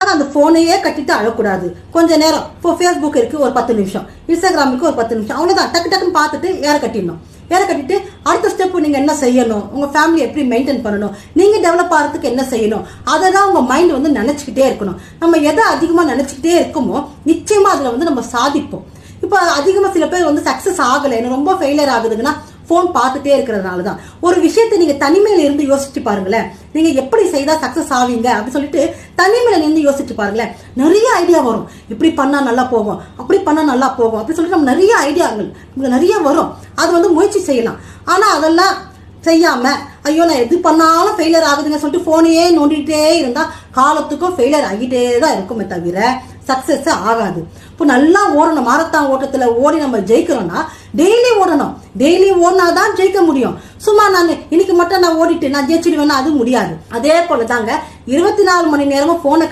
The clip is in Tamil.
அந்த போனையே கட்டிட்டு அழக்கூடாது. கொஞ்ச நேரம் இப்போ ஃபேஸ்புக் இருக்கு ஒரு 10 நிமிஷம், இன்ஸ்டாகிராமுக்கு ஒரு 10 நிமிஷம், அவ்வளவுதான். டக்கு டக்குன்னு பார்த்துட்டு ஏற கட்டிடணும். ஏற கட்டிட்டு அடுத்த ஸ்டெப் நீங்க என்ன செய்யணும், உங்க ஃபேமிலி எப்படி மெயின்டைன் பண்ணணும், நீங்க டெவலப் ஆகிறதுக்கு என்ன செய்யணும், அதை தான் உங்க மைண்ட் வந்து நினைச்சுக்கிட்டே இருக்கணும். நம்ம எதை அதிகமா நினைச்சுக்கிட்டே இருக்கோமோ நிச்சயமா அதுல வந்து நம்ம சாதிப்போம். இப்போ அதிகமா சில பேர் வந்து சக்சஸ் ஆகலை, எனக்கு ரொம்ப ஃபெயிலியர் ஆகுதுன்னா போன் பார்த்துட்டே இருக்கிறதுனால தான். ஒரு விஷயத்தை நீங்க தனிமையில இருந்து யோசிச்சு பாருங்களேன், நீங்க எப்படி செய்தா சக்சஸ் ஆவீங்க அப்படின்னு சொல்லிட்டு தனிமையில இருந்து யோசிச்சு பாருங்களேன். நிறைய ஐடியா வரும். இப்படி பண்ணா நல்லா போகும், அப்படி பண்ணா நல்லா போகும் அப்படின்னு சொல்லிட்டு நம்ம நிறைய ஐடியாங்கள் நிறைய வரும். அது வந்து முயற்சி செய்யலாம். ஆனா அதெல்லாம் செய்யாம ஐயோ நான் எது பண்ணாலும் ஃபெயிலியர் ஆகுதுங்க சொல்லிட்டு போனையே நோண்டிட்டே இருந்தா காலத்துக்கும் ஃபெயிலியர் ஆகிட்டே தான் இருக்குமே தவிர சக்சஸ் ஆகாது. இப்போ நல்லா ஓடணும். மாரத்தான் ஓட்டத்துல ஓடி நம்ம ஜெயிக்கிறோம்னா டெய்லி ஓடணும். டெய்லி ஓடினாதான் ஜெயிக்க முடியும். சும்மா நான் இன்னைக்கு மட்டும் நான் ஓடிட்டு நான் ஜெயிச்சிடுவேன்னா அது முடியாது. அதே போல தாங்க 24 மணி நேரமும் போனை